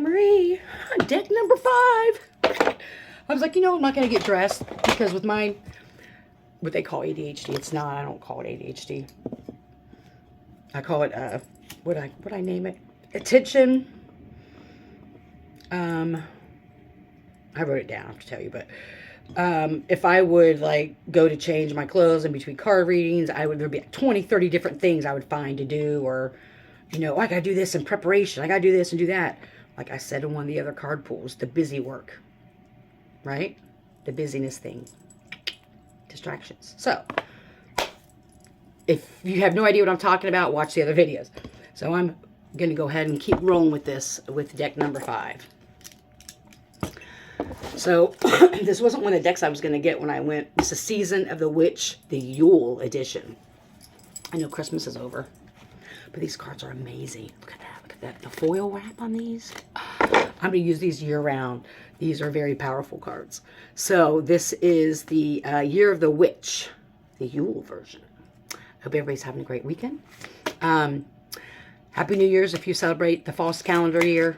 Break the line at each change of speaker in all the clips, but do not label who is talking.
Marie. Deck number 5. I was like, I'm not going to get dressed because with my, what they call ADHD, it's not, I don't call it ADHD. I call it, what I name it? Attention. I wrote it down, I have to tell you, but if I would like go to change my clothes in between card readings, there'd be like 20, 30 different things I would find to do, or, I gotta do this in preparation. I gotta do this and do that. Like I said in one of the other card pools, the busy work, right? The busyness thing, distractions. So if you have no idea what I'm talking about, watch the other videos. So I'm going to go ahead and keep rolling with this with deck number 5. So this wasn't one of the decks I was going to get when I went. It's the Season of the Witch, the Yule edition. I know Christmas is over, but these cards are amazing. Look at that. Look at that. The foil wrap on these. I'm going to use these year round. These are very powerful cards. So this is the Year of the Witch, the Yule version. Hope everybody's having a great weekend. Happy New Year's if you celebrate the false calendar year.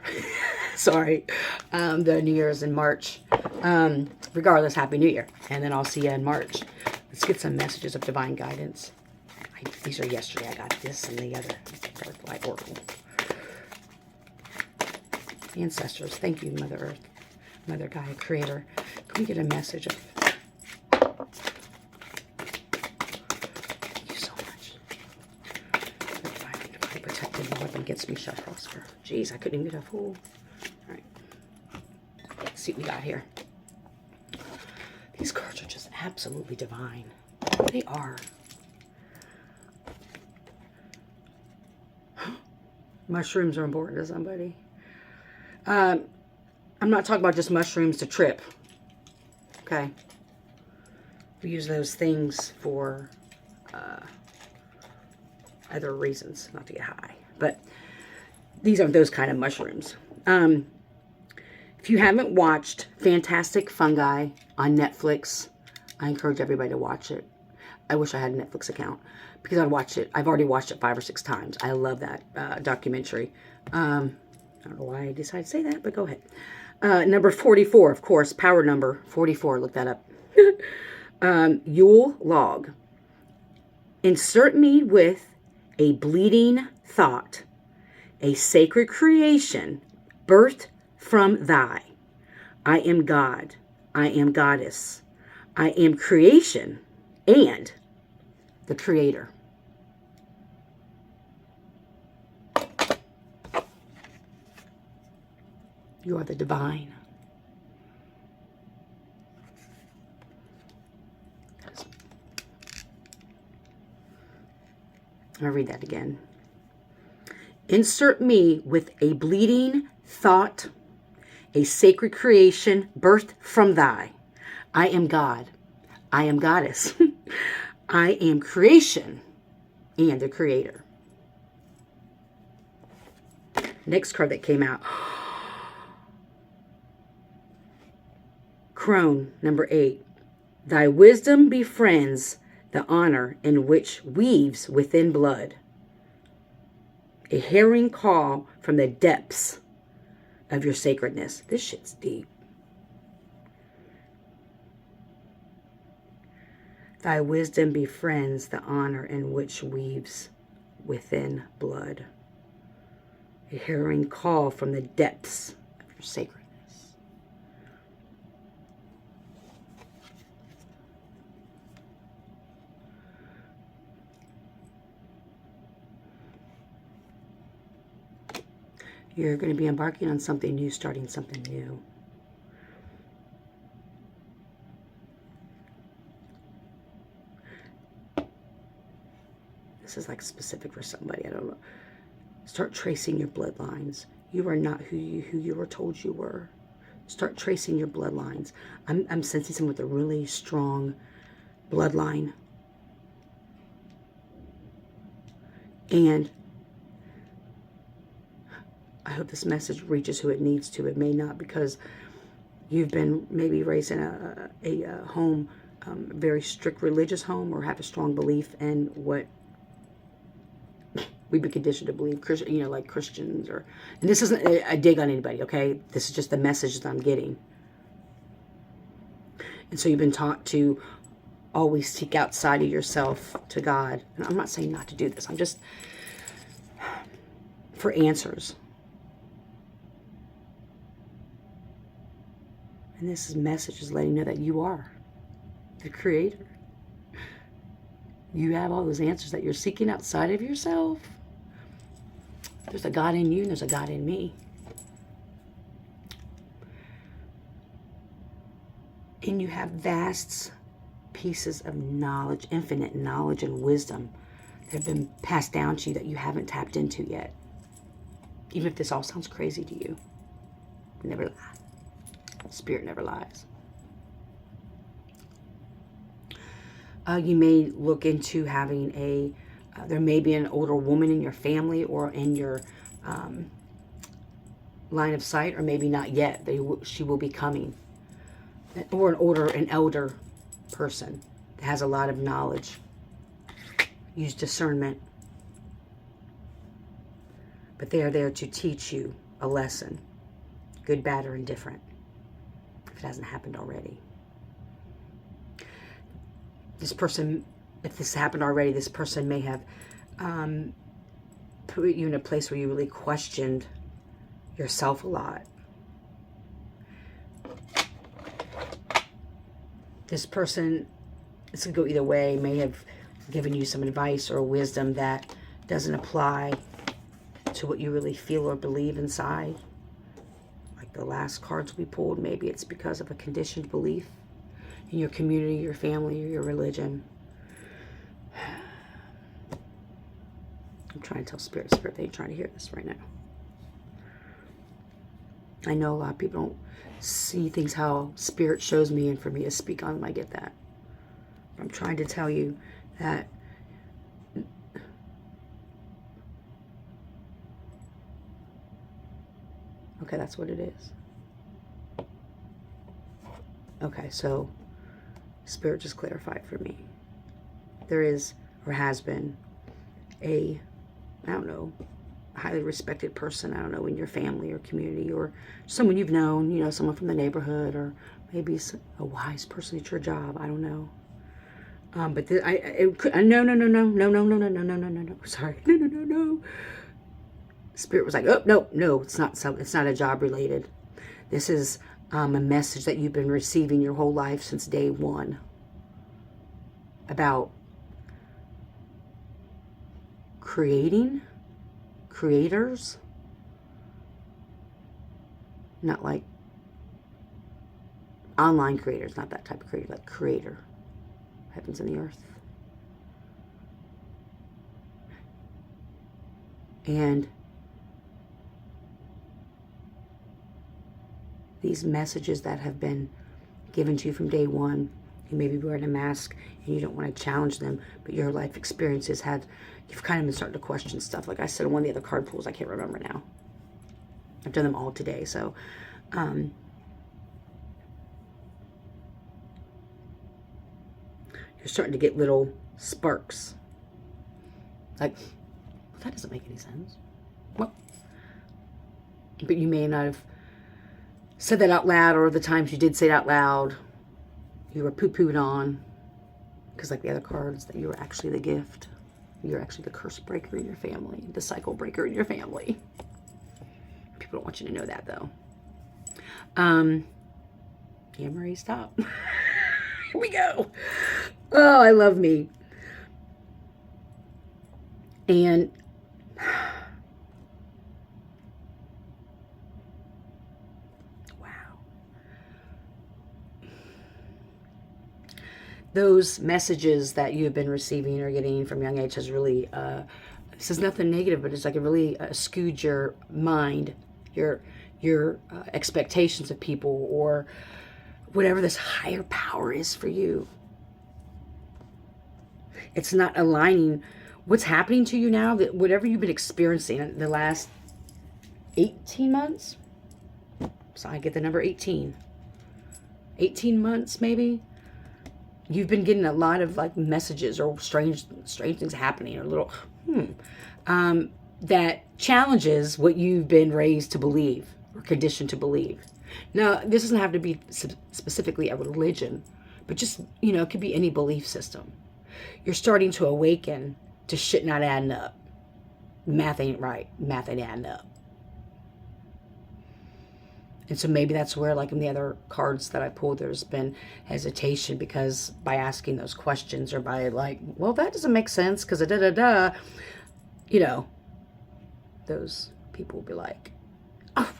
Sorry. The New Year's in March. Regardless, Happy New Year. And then I'll see you in March. Let's get some messages of divine guidance. These are yesterday. I got this and the other Dark Light Oracle. Ancestors. Thank you, Mother Earth. Mother Gaia, Creator. Can we get a message of... Against me shall prosper. Jeez, I couldn't even get a fool. All right. Let's see what we got here. These cards are just absolutely divine. They are. Mushrooms are important to somebody. I'm not talking about just mushrooms to trip. Okay. We use those things for other reasons, not to get high. But these aren't those kind of mushrooms. If you haven't watched Fantastic Fungi on Netflix, I encourage everybody to watch it. I wish I had a Netflix account because I'd watch it. I've already watched it 5 or 6 times. I love that documentary. I don't know why I decided to say that, but go ahead. Number 44, of course, power number 44. Look that up. Yule log. Insert me with a bleeding thought, a sacred creation, birthed from thy. I am God. I am goddess. I am creation and the creator. You are the divine. I'll read that again. Insert me with a bleeding thought, a sacred creation birthed from thy. I am God. I am goddess. I am creation and the creator. Next card that came out. Crone, number 8. Thy wisdom befriends the honor in which weaves within blood. A herring call from the depths of your sacredness. This shit's deep. Thy wisdom befriends the honor in which weaves within blood. A herring call from the depths of your sacredness. You're going to be embarking on something new, starting something new. This is like specific for somebody. I don't know. Start tracing your bloodlines. You are not who you were told you were. Start tracing your bloodlines. I'm sensing someone with a really strong bloodline. And I hope this message reaches who it needs to. It may not, because you've been maybe raised in a home, very strict religious home, or have a strong belief in what We've been conditioned to believe, like Christians, and this isn't a dig on anybody, okay? This is just the message that I'm getting. And so you've been taught to always seek outside of yourself to God. And I'm not saying not to do this. I'm just for answers. And this message is letting you know that you are the creator. You have all those answers that you're seeking outside of yourself. There's a God in you and there's a God in me. And you have vast pieces of knowledge, infinite knowledge and wisdom that have been passed down to you that you haven't tapped into yet. Even if this all sounds crazy to you. Never lie. Spirit never lies. You may look into having there may be an older woman in your family or in your line of sight, or maybe not yet. She will be coming. Or an elder person that has a lot of knowledge. Use discernment. But they are there to teach you a lesson. Good, bad, or indifferent. If it hasn't happened already. This person, if this happened already, this person may have put you in a place where you really questioned yourself a lot. This person, this could go either way, may have given you some advice or wisdom that doesn't apply to what you really feel or believe inside. Like the last cards we pulled, maybe it's because of a conditioned belief in your community, your family, or your religion. I'm trying to tell Spirit, they ain't trying to hear this right now. I know a lot of people don't see things how Spirit shows me, and for me to speak on them, I get that. But I'm trying to tell you that okay, that's what it is. Okay, so Spirit just clarified for me. There is, or has been, I don't know, highly respected person, I don't know, in your family or community, or someone you've known, someone from the neighborhood, or maybe a wise person at your job, I don't know. But no. Sorry, no. Spirit was like, oh, no, it's not a job related. This is a message that you've been receiving your whole life since day one about creators, not like online creators, not that type of creator, like creator, heavens and the earth. And these messages that have been given to you from day one, you may be wearing a mask and you don't want to challenge them, but your life experiences you've kind of been starting to question stuff. Like I said on one of the other card pulls, I can't remember now. I've done them all today, so you're starting to get little sparks. Like, that doesn't make any sense. Well, but you may not have said that out loud, or the times you did say it out loud, you were poo-pooed on. Because like the other cards, that you were actually the gift. You're actually the curse breaker in your family, the cycle breaker in your family. People don't want you to know that, though. Yeah, Marie, stop. Here we go. Oh, I love me. And wow. Those messages that you have been receiving or getting from young age has really, this is nothing negative, but it's like it really skewed your mind, your expectations of people, or whatever this higher power is for you. It's not aligning what's happening to you now, that whatever you've been experiencing in the last 18 months. So I get the number 18. 18 months maybe. You've been getting a lot of like messages or strange things happening, or little that challenges what you've been raised to believe or conditioned to believe. Now, this doesn't have to be specifically a religion, but just, it could be any belief system. You're starting to awaken to shit not adding up. Math ain't right. Math ain't adding up. And so maybe that's where, like in the other cards that I pulled, there's been hesitation because by asking those questions or by like, well, that doesn't make sense because those people will be like, oh,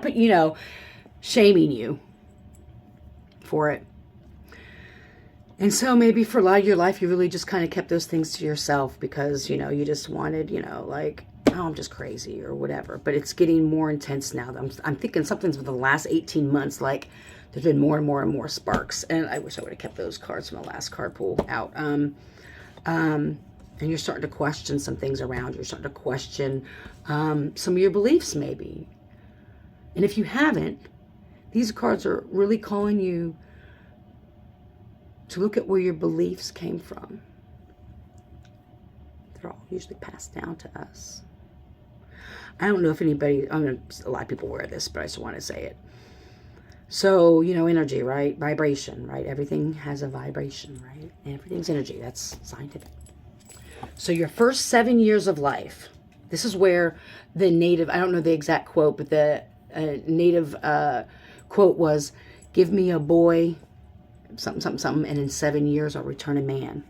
but shaming you for it. And so maybe for a lot of your life, you really just kind of kept those things to yourself because, you just wanted, like, oh, I'm just crazy or whatever. But it's getting more intense now. I'm thinking something's for the last 18 months, like there's been more and more and more sparks. And I wish I would have kept those cards from the last card pull out. And you're starting to question some things around. You're starting to question some of your beliefs maybe. And if you haven't, these cards are really calling you to look at where your beliefs came from. They're all usually passed down to us. I don't know if anybody, a lot of people wear this, but I just want to say it. So, energy, right? Vibration, right? Everything has a vibration, right? Everything's energy. That's scientific. So your first 7 years of life, this is where the native, I don't know the exact quote, but the native quote was, give me a boy, something, something, something, and in 7 years I'll return a man.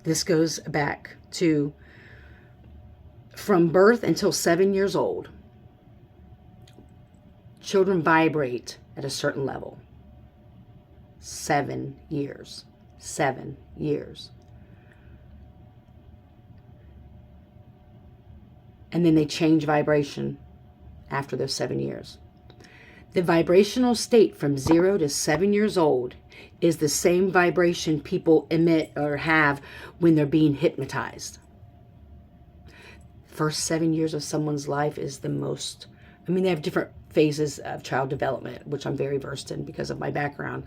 This goes back to from birth until 7 years old. Children vibrate at a certain level. 7 years. 7 years. And then they change vibration after those 7 years. The vibrational state from 0 to 7 years old is the same vibration people emit or have when they're being hypnotized. First 7 years of someone's life is the most, they have different phases of child development, which I'm very versed in because of my background.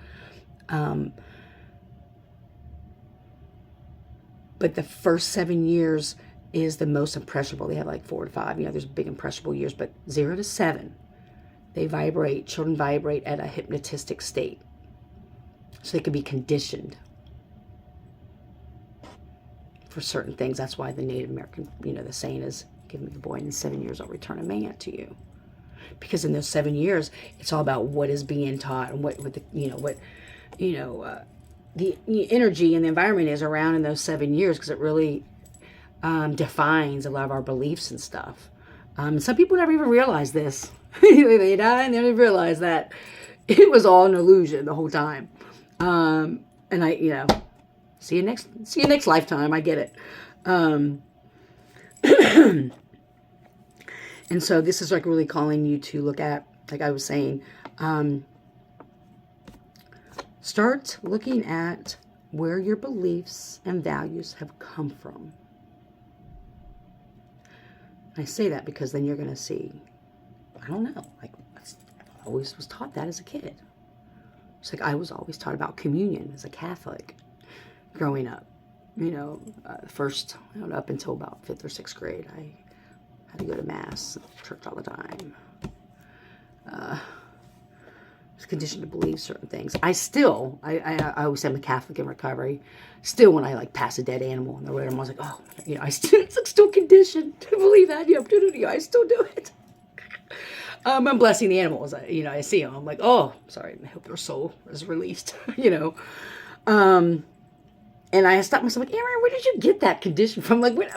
But the first 7 years is the most impressionable. They have like 4 to 5, there's big impressionable years, but 0 to 7. Children vibrate at a hypnotistic state. So they can be conditioned for certain things. That's why the Native American, the saying is, give me a boy and in 7 years I'll return a man to you. Because in those 7 years, it's all about what is being taught and the energy and the environment is around in those 7 years, because it really defines a lot of our beliefs and stuff. Some people never even realize this. They die and they don't even realize that it was all an illusion the whole time. And see you next lifetime. I get it. And so this is like really calling you to look at, like I was saying, start looking at where your beliefs and values have come from. I say that because then you're going to see, I don't know, like I always was taught that as a kid. It's like I was always taught about communion as a Catholic growing up. First, up until about 5th or 6th grade, I had to go to Mass, church all the time. I was conditioned to believe certain things. I always say I'm a Catholic in recovery. Still, when I like pass a dead animal in the road, I was like, oh, it's still conditioned to believe that. I still do it. I'm blessing the animals. I see them. I'm like, oh, sorry. I hope their soul is released. And I stopped myself like, Aaron, where did you get that condition from? Like, what?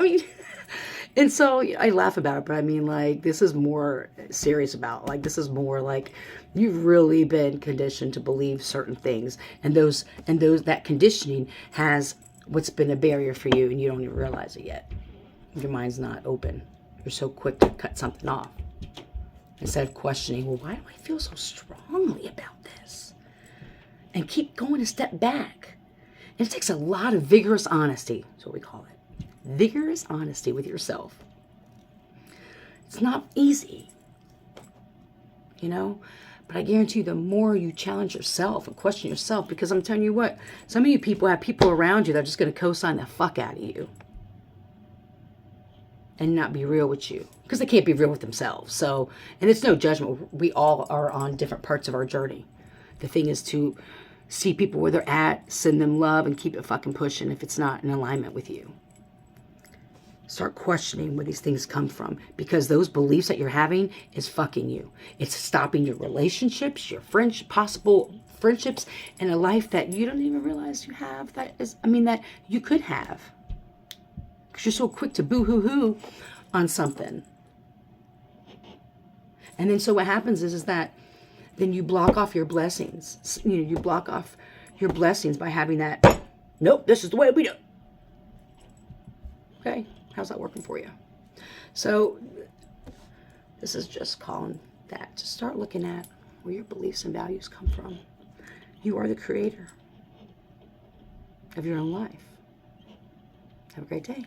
And so I laugh about it, but this is more serious about, this is more like you've really been conditioned to believe certain things, and that conditioning has what's been a barrier for you, and you don't even realize it yet. Your mind's not open. You're so quick to cut something off instead of questioning, well, why do I feel so strongly about this? And keep going a step back. And it takes a lot of vigorous honesty. That's what we call it. Vigorous honesty with yourself. It's not easy, but I guarantee you the more you challenge yourself and question yourself, because I'm telling you what, some of you people have people around you that are just going to co-sign the fuck out of you. and not be real with you, because they can't be real with themselves. So, and it's no judgment. We all are on different parts of our journey. The thing is to see people where they're at, send them love, and keep it fucking pushing if it's not in alignment with you. Start questioning where these things come from, because those beliefs that you're having is fucking you. It's stopping your relationships, your possible friendships, and a life that you don't even realize you have. That you could have. Because you're so quick to boo-hoo-hoo on something. And then so what happens is that then you block off your blessings. You block off your blessings by having that, nope, this is the way we do it. Okay, how's that working for you? So this is just calling that to start looking at where your beliefs and values come from. You are the creator of your own life. Have a great day.